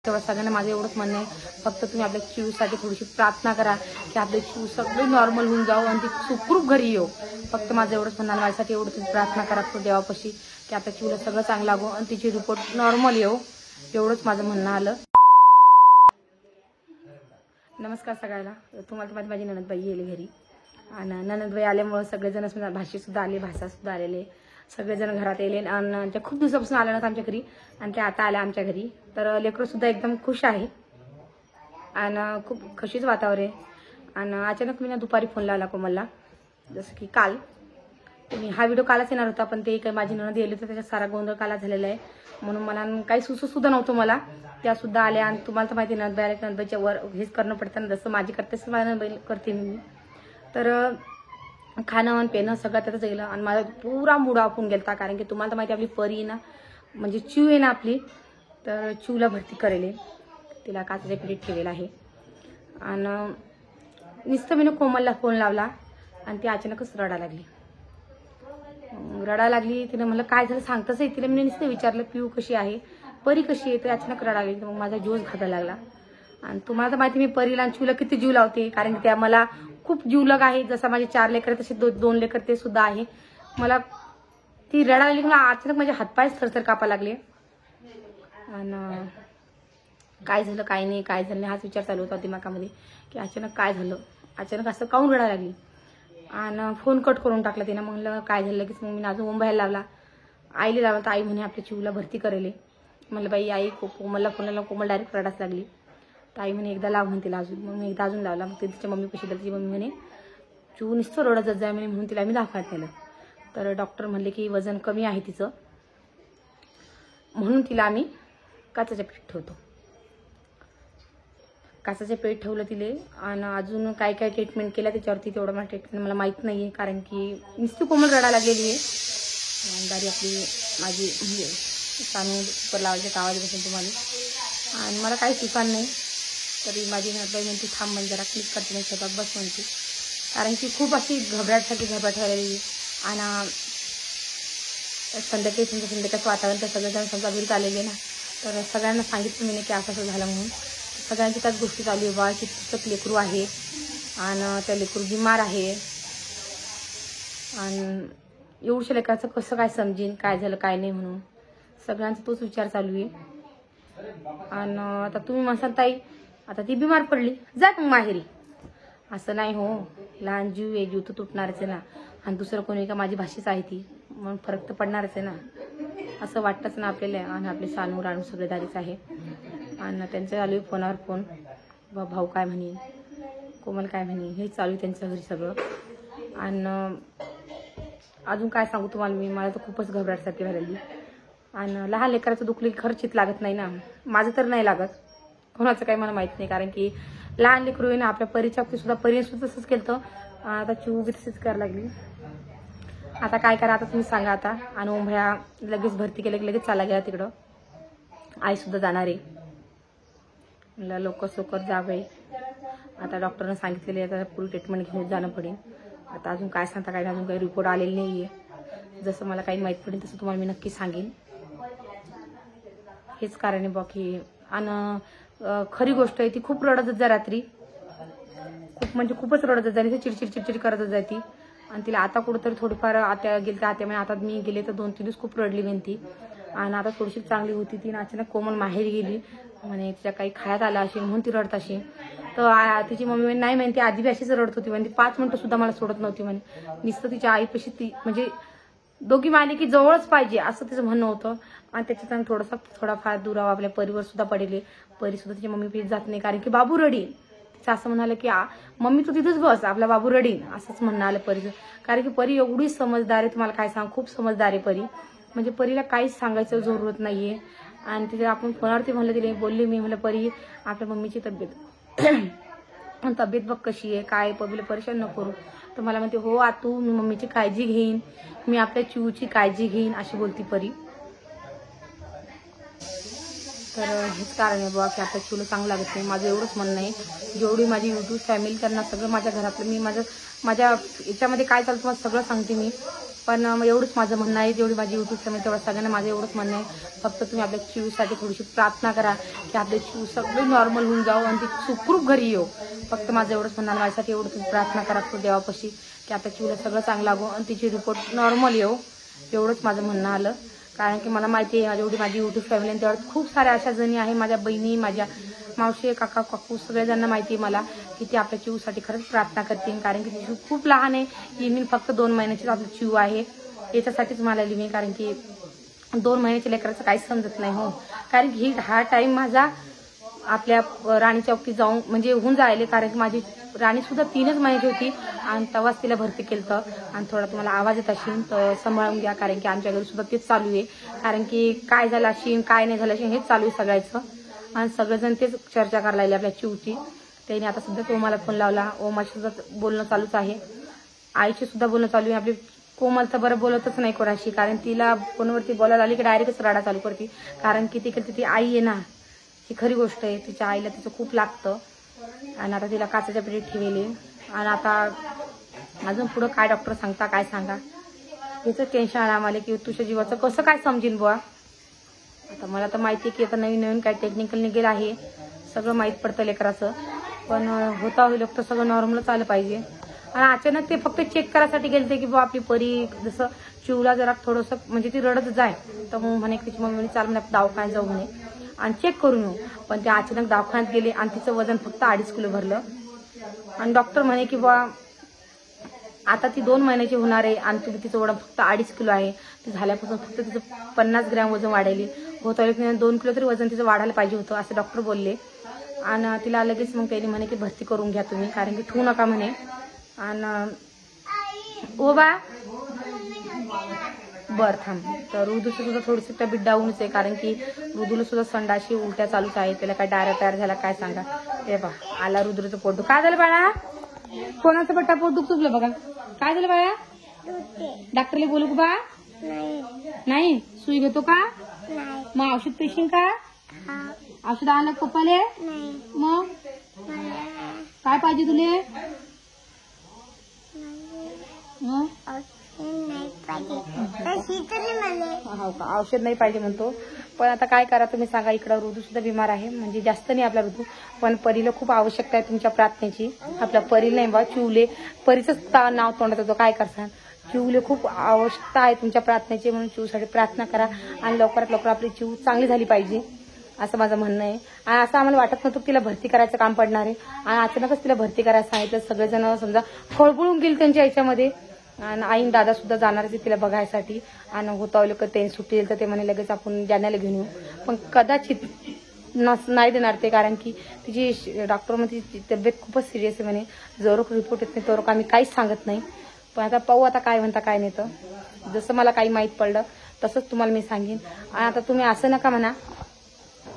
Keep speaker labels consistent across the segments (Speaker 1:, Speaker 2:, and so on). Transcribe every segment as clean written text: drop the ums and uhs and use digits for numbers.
Speaker 1: तेव्हा सगळ्यांना माझं एवढंच म्हणणं आहे, फक्त तुम्ही आपल्या चिवसाठी थोडीशी प्रार्थना करा की आपले चिव सगळे नॉर्मल होऊन जाऊ आणि ती सुखरूप घरी येऊ. फक्त माझं एवढंच म्हणणं, माझ्यासाठी एवढं तुम्ही प्रार्थना करा देवापाशी की आपल्या चिवला सगळं चांगलं लागो आणि तिची रिपोर्ट नॉर्मल येऊ. एवढंच माझं म्हणणं आलं. नमस्कार सगळ्याला. तुम्हाला माझी ननदबाई येईल घरी आणि ननदबाई आल्यामुळे सगळेजण भाषेसुद्धा आले, भाषासुद्धा आलेले, सगळेजण घरात येले आणि त्या खूप दिवसापासून आल्या नव्हत्या आमच्या घरी आणि त्या आता आल्या आमच्या घरी. तर लेकरंसुद्धा एकदम खुश आहे आणि खूप खुशीच वातावरण आहे. आणि अचानक मी दुपारी फोन लावला कोमलला, जसं की काल मी हा व्हिडिओ कालच येणार होता, पण ते काही माझी ननद येईल तर त्याच्यात सारा गोंधळ काला झालेला आहे, म्हणून मला काही सुचतसुद्धा नव्हतं. मला त्यासुद्धा आल्या आणि तुम्हाला तर माहिती ननदबाई आल्या, ननदबाईच्या वर हेच करणं पडतं, जसं माझी करते तसं माझ्या ननदबाई करते मी. तर खाणं आणि पेणं सगळं त्यातच गेलं आणि माझा पुरा मूड ऑफ होऊन गेला, कारण की तुम्हाला तर माहिती आपली परी ना, म्हणजे चिव आहे ना आपली, तर चिवला भरती करेल, तिला काचेच्या पिढीत ठेवेल आहे. आणि नुसतं मी कोमलला फोन लावला आणि ती अचानकच रडायला लागली. तिने म्हणलं काय झालं सांगतच आहे. तिला मी नुसतं विचारलं पिऊ कशी आहे, परी कशी आहे, तर अचानक रडायला लागली. मग माझा जोश घालायला लागला. आणि तुम्हाला तर माहिती मी परीला आणि चिवला किती जीव लावते, कारण की त्या मला खूप जीवलग आहे. जसं माझे 4 लेकर तसे 2 लेकर ते सुद्धा आहे. मला ती रडायला लागली, मला अचानक माझे हातपाय थरथर कापा लागले. आणि काय झालं काय नाही हाच विचार चालू होता दिमागामध्ये की अचानक काय झालं, अचानक असं काऊन रडायला लागली. आणि फोन कट करून टाकला तिनं. म्हणलं काय झालं लगेच. मग मी अजून मुंबईला लावला, आईला लावला, तर आई म्हणे आपल्या चिवला भरती करेल. म्हणलं बाई आई कोमलला फोन लावला, कोमल डायरेक्ट रडायला लागली. तर आई म्हणे एकदा लाव म्हणे तिला अजून. मग मी एकदा अजून लावला. मग तिच्या मम्मी पशी तिची मम्मी म्हणे चिव नुसतं रडत जाय म्हणे, म्हणून तिला मी दाखवत नेलं. तर डॉक्टर म्हणले की वजन कमी आहे तिचं, म्हणून तिला आम्ही काचेच्या पेटीत ठेवतो. काचेच्या पेटीत ठेवलं तिले. आणि अजून काय काय ट्रीटमेंट केल्या त्याच्यावरती तेवढं मला ट्रीटमेंट मला माहीत नाही आहे, कारण की नुसती कोमल रडायला लागलेली आहे. दारी आपली माझी म्हणजे सानू कुकर लावायच्या आवाजापासून तुम्हाला, आणि मला काही सुचणार नाही. तरी माझी ननदबाई म्हणते थांब म्हणजे जरा क्लिक करते नाही स्वतः बस म्हणते, कारण की खूप अशी घबराट झालेली. आणि संध्याकाळचं वातावरण तर सगळेजण समजा घरीच आलेले ना, तर सगळ्यांना सांगितलं मी की असं झालं म्हणून. सगळ्यांची त्याच गोष्टी चालू आहे बा की तिचं लेकरू आहे आणि त्या लेकरू बिमार आहे आणि एवढ्या लेकराचं कसं काय समजेन काय झालं काय नाही म्हणून सगळ्यांचा तोच विचार चालू आहे. आणि आता तुम्ही म्हणसाल ताई आता ती बिमार पडली जा मग माहेरी, असं नाही हो. लहान जीव आहे, जीव तर तुटणारच आहे ना. आणि दुसरं कोणी का माझी भाषेच आहे ती, म्हणून फरक तर पडणारच आहे ना, असं वाटतंच ना आपल्याला. आणि आपले सानू राणू सगळे दारीच आहे. आणि त्यांचं चालू आहे फोनावर फोन, भाऊ काय म्हणे, कोमल काय म्हणे, हे चालू आहे त्यांच्या घरी सगळं. आणि अजून काय सांगू तुम्हाला मी, मला तर खूपच घबराटसारखी झालेली. आणि लहान लेकराचं दुखलं की खरंच चित लागत नाही ना. माझं तर नाही लागत, कोणाचं काही मला माहित नाही, कारण की लहान लेकरू आहे ना. आपल्या परीच्या सुद्धा परीने तसंच केलं. आता चिव बी तशीच करायला लागली. आता काय करा आता तुम्ही सांगा आता. आणि उंभया लगेच भरती केलं की लगेच चालला गेला तिकडं. आईसुद्धा जाणार आहे. म्हणलं लवकर सोकर जावे. आता डॉक्टरनं सांगितलेले आता पुढे ट्रीटमेंट घेऊन जाणं पडेल. आता अजून काय सांगता काय अजून काही रिपोर्ट आलेली नाही आहे. जसं मला काही माहीत पडेल तसं तुम्हाला मी नक्की सांगेन. हेच कारण आहे बाकी. आणि खरी गोष्ट आहे ती खूप रडतच जा रात्री, खूप म्हणजे खूपच रडतच जाते, चिडचिड करतच जाते. आणि तिला आता कुठंतरी थोडीफार आत्या गेली तर आत्या म्हणजे आता मी गेले तर 2-3 दिवस खूप रडली म्हणती. आणि आता थोडीशी चांगली होती ती. अचानक कोमल माहेरी गेली म्हणे तिच्या काही खायात आला असेल म्हणून ती रडत असेल. तर तिची मम्मी नाही म्हणते आधी बी अशीच रडत होती म्हणजे 5 मिनिटं सुद्धा मला सोडत नव्हती म्हणे. नुसतं तिच्या आईपाशी ती म्हणजे दोघी माले की जवळच पाहिजे असं तिचं म्हणणं होतं. आणि त्याच्यात थोडाफार दुरावा आपल्या परीवर सुद्धा पडेल. परी सुद्धा तिच्या मम्मी पेश जात नाही, कारण की बाबू रडीन. तिचं असं म्हणालं की मम्मी तू तिथंच बस आपला बाबू रडीन, असंच म्हणणं आलं परीचं. कारण की परी एवढी समजदार आहे, तुम्हाला काय सांग, खूप समजदार आहे परी. म्हणजे परीला काहीच सांगायचं जरूरत नाहीये. आणि तिथे आपण फोनावरती म्हणलं तिला बोलली मी, म्हणलं परी आपल्या मम्मीची तब्येत बघ कशी आहे काय, परीला परेशान नको करू. तर मला म्हणते हो आतू मी मम्मीची काळजी घेईन, मी आपल्या चिवची काळजी घेईन अशी बोलती परी. तर हेच कारण आहे बाबा की आपल्या चिवला चांगलं लागत नाही. माझं एवढंच म्हणणं आहे. जेवढी माझी यूट्यूब फॅमिली त्यांना सगळं माझ्या घरातलं मी माझ्या याच्यामध्ये काय चालतं तुम्हाला सगळं सांगते मी. पण एवढंच माझं म्हणणं आहे, जेवढी माझी युट्यूब फॅमिली तेवढं सगळ्यांना माझं एवढंच म्हणणं आहे, फक्त तुम्ही आपल्या चिवसाठी थोडीशी प्रार्थना करा की आपले चिव सगळे नॉर्मल होऊन जाऊ आणि ती सुखरूप घरी येऊ. फक्त माझं एवढंच म्हणणं, माझ्यासाठी एवढं तुम्ही प्रार्थना करा तो देवापाशी की आपल्या चिवला सगळं चांगलं लागो आणि तिची रिपोर्ट नॉर्मल येऊ. एवढंच माझं म्हणणं आलं. कारण की मला माहिती आहे जेवढी माझी युट्यूब फॅमिली आणि तेवढं खूप साऱ्या अशा जणी आहे, माझ्या बहिणी, माझ्या मावशी, काका, काकू सगळ्यांना माहिती आहे मला की ती आपल्या चिवसाठी खरंच प्रार्थना करतील. कारण की ती चिव खूप लहान आहे, ही फक्त 2 महिन्याचीच आपली चिव आहे. याच्यासाठीच मला आली मी, कारण की 2 महिन्याच्या लेकराचं काहीच समजत नाही हो. कारण की हा टाइम माझा आपल्या राणीच्या बाबतीत जाऊन म्हणजे होऊन जायले. कारण की माझी राणी सुद्धा 3च महिन्याची होती आणि तेव्हाच तिला भरती केलं. आणि थोडा तुम्हाला आवाज येत असेल तर सांभाळून घ्या, कारण की आमच्या घरी सुद्धा तेच चालू आहे. कारण की काय झालं असेल काय नाही झालं असेल हेच चालू आहे सगळ्याचं. आणि सगळेजण तेच चर्चा करायला लागले आपल्या चिवची. त्याने आता सध्या ओमाला फोन लावला, ओमाशी सुद्धा बोलणं चालूच आहे, आईशी सुद्धा बोलणं चालू आहे. आपली कोमल तर बरं बोलतच नाही कोणाशी, कारण तिला फोनवरती बोलायला आली की डायरेक्टच रडा चालू करते. कारण की ती आई आहे ना, ही खरी गोष्ट आहे. तिच्या आईला तिचं खूप लागतं. आणि आता तिला काचेच्या पेटीत ठेवले. आणि आता अजून पुढं काय डॉक्टर सांगता काय सांगा, हेच टेन्शन आलं आम्हाला की तुझ्या जीवाचं कसं काय समजेल बुवा. आता मला तर माहिती आहे की आता नवीन नवीन काय टेक्निकल निघेल आहे, सगळं माहीत पडतं लेकराचं. पण होता होईल तर सगळं नॉर्मलच आलं पाहिजे. आणि अचानक ते फक्त चेक करायसाठी गेलते की बुवा आपली परी जसं चिवला जरा थोडंसं म्हणजे ती रडत जाय, तर मग म्हणे की मम्मी चाल म्हणे दवाखान्यात जाऊ म्हणे आणि चेक करून येऊ. पण ते अचानक दवाखान्यात गेले आणि तिचं वजन फक्त 2.5 किलो भरलं. आणि डॉक्टर म्हणे की बुवा आता ती 2 महिन्याची होणार आहे आणि तुम्ही तिचं वजन फक्त 2.5 किलो आहे. ती झाल्यापासून फक्त तिचं 50 ग्रॅम वजन वाढायली होतं. 2 किलो तरी वजन तिचं वाढायला पाहिजे होतं असं डॉक्टर बोलले. आणि तिला लगेच मग त्यांनी म्हणे की भरती करून घ्या तुम्ही, कारण की ठेवू नका म्हणे. आणि ओ बा बरं थांब. तर ऋदूचं सुद्धा थोडीशी तब्येत डाऊनच आहे, कारण की ऋदूला सुद्धा संडाशी उलट्या चालूच आहे. त्याला काय डायऱ्या तयार झाला काय सांगा. हे बा आला रुद्रचं पोट दुख. काय झालं बाळा, कोणाचं पट्टा पोट दुख तुझलं बघा. काय झालं बाळा, डॉक्टरला बोलू का बा. नाही सुई घेतो का, मग औषध पेशील का, औषध आणलं पप्पाले, मग काय पाहिजे तुले. हो का, औषध नाही पाहिजे म्हणतो. पण आता काय करा तुम्ही सांगा. इकडं ऋतू सुद्धा बिमार आहे, म्हणजे जास्त नाही आपला ऋतू, पण परीला खूप आवश्यकता आहे तुमच्या प्रार्थनेची. आपल्या परीला नाही बा, चिवले परीचंच नाव तोंडात होतं, काय करसान. चिवले खूप आवश्यकता आहे तुमच्या प्रार्थनेची, म्हणून चिवसाठी प्रार्थना करा आणि लवकरात लवकर आपली चिव चांगली झाली पाहिजे असं माझं म्हणणं आहे. आणि असं आम्हाला वाटत नव्हतं तिला भरती करायचं काम पडणार आहे, आणि अचानकच तिला भरती करायला सांगितलं. सगळेजण समजा खळबळून गेले त्यांच्या याच्यामध्ये. आणि आई दादा सुद्धा जाणार आहे तिला बघायसाठी. आणि होता लोक ते सुट्टी येईल तर ते म्हणे लगेच आपण जाण्याला घेऊन येऊ, पण कदाचित नाही देणार ते, कारण की तिची डॉक्टर मध्ये तब्येत खूपच सिरियस आहे म्हणे. जरूर रिपोर्ट येत नाही तर आम्ही काहीच सांगत नाही. पण आता पाहू आता काय म्हणता काय नाही. तर जसं मला काही माहीत पडलं तसंच तुम्हाला मी सांगेन. आणि आता तुम्ही असं नका म्हणा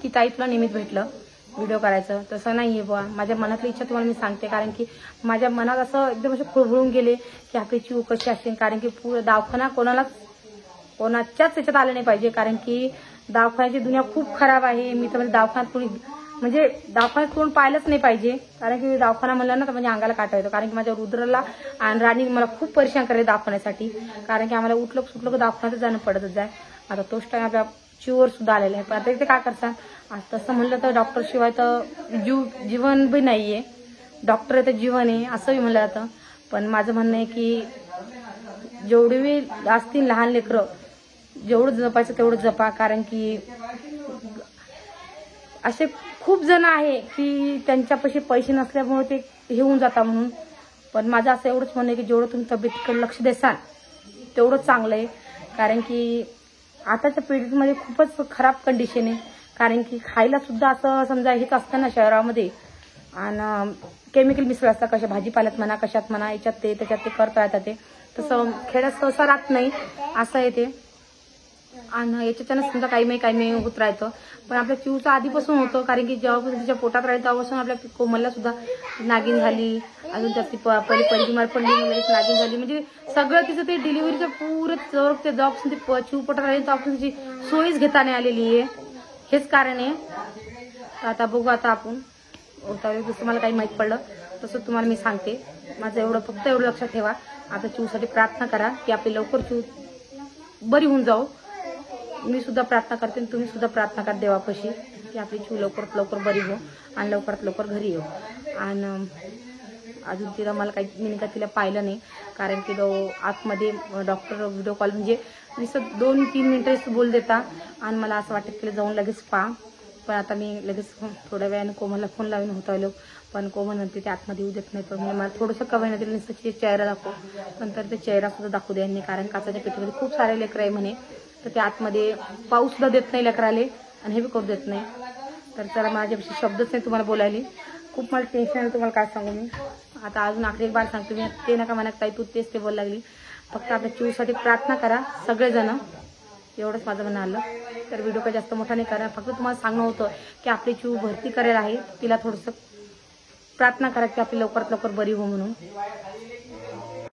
Speaker 1: की ताई तुला निमित्त भेटलं व्हिडिओ करायचं, तसं नाही आहे बुवा. माझ्या मनातली इच्छा तुम्हाला मी सांगते, कारण की माझ्या मनात असं एकदम असे खुळबुळून गेले की आपली चिव कशी असेल. कारण की पुढे दवाखाना कोणाच्याच याच्यात आलं नाही पाहिजे, कारण की दवाखान्याची दुनिया खूप खराब आहे. मी तर म्हणजे दवाखान्यात कोण पाहिलंच नाही पाहिजे, कारण की दवाखाना म्हणलं ना तर म्हणजे अंगाला काटा येतो. कारण की माझ्या रुद्रला आणि राणी मला खूप परेशान करायला दवाखान्यासाठी, कारण की आम्हाला उठलं सुटलं दवाखान्यात जाणं पडतच जाय. आता तोच टाइम आपल्या चिववर सुद्धा आलेला आहे. पण आता इथे काय करता, तसं म्हणलं तर डॉक्टर शिवाय तर जीवन बी नाहीये, डॉक्टर आहे तर जीवन आहे असंही म्हणलं जातं. पण माझं म्हणणं आहे की जेवढे असतील लहान लेकरं जेवढं जपायचं तेवढं जपा, कारण की असे खूप जण आहे की त्यांच्यापाशी पैसे नसल्यामुळे ते हे होऊन जातात म्हणून. पण माझं असं एवढंच म्हणणं आहे की जेवढं तुम्ही तब्येतीकडे लक्ष देसाल तेवढं चांगलं आहे, कारण की आताच्या पिढीमध्ये खूपच खराब कंडिशन आहे. कारण की खायला सुद्धा असं समजा हेच असतं ना शहरामध्ये, आणि केमिकल मिसळ असतात, कशा भाजीपाल्यात म्हणा कशात म्हणा, याच्यात ते त्याच्यात ते करता येतात. ते तसं खेड्यात सहसा राहत नाही असं आहे ते. आणि याच्याच्यानं समजा काही नाही होत राहतं. पण आपल्या चिवचं आधीपासून होतं, कारण की जेव्हापासून तिच्या पोटात राहिलं तेव्हापासून आपल्या कोमलला सुद्धा नागिन झाली, अजून त्यात ती परी बिमार पडली, नागिन झाली. म्हणजे सगळं तिचं ते डिलिव्हरीचं पुरं ते जॉबपासून ती चिव पोटात राहिली तेव्हापासून तिची सोयीच घेता नाही आलेली आहे. हेच कारण आहे. आता बघू आता आपण जसं मला काही माहीत पडलं तसं तुम्हाला मी सांगते. माझं फक्त एवढं लक्षात ठेवा आता चिवसाठी प्रार्थना करा की आपली लवकर चिव बरी होऊन जाओ. मी सुद्धा प्रार्थना करते आणि तुम्ही सुद्धा प्रार्थना करा देवापाशी की आपली चिव लवकरात लवकर बरी हो आणि लवकरात लवकर घरी येऊ. आणि अजून तिला मला काही मी तिला पाहिलं नाही, कारण की आतमध्ये डॉक्टर व्हिडिओ कॉल म्हणजे नुसतं 2-3 मिनिटं बोल देता आणि मला असं वाटतं की जाऊन लगेच पहा. पण आता मी लगेच थोड्या वेळाने कोमलला फोन लावून होता आलो, पण कोमल म्हणते ते आतमध्ये येऊ देत नाही. पण मला थोडंसं कवायना दिलं नुसतं चेहरा दाखव, पण तर ते चेहरा सुद्धा दाखवू द्या यांनी, कारण काचाच्या पेटीमध्ये खूप सारे लेकरं आहे म्हणे, तर ते आतमध्ये पाऊस सुद्धा देत नाही लेकराले आणि हे बी करू देत नाही. तर चला माझ्यापेक्षा शब्दच नाही तुम्हाला बोलायला, खूप मला टेन्शन आहे. तुम्हाला काय सांगू मी आता, अजून आखरी एक बार सांगतो मी, ते नका म्हणत ताई तू तेच ते बोल लागली. फक्त आपल्या चिवसाठी प्रार्थना करा सगळेजण, एवढंच माझं म्हणणं आलं. तर व्हिडिओ काही जास्त मोठा नाही करा, फक्त तुम्हाला सांगणं होतं की आपली चिव भरती करेल आहे, तिला थोडंसं प्रार्थना करा की आपली लवकरात लवकर बरी हो म्हणून.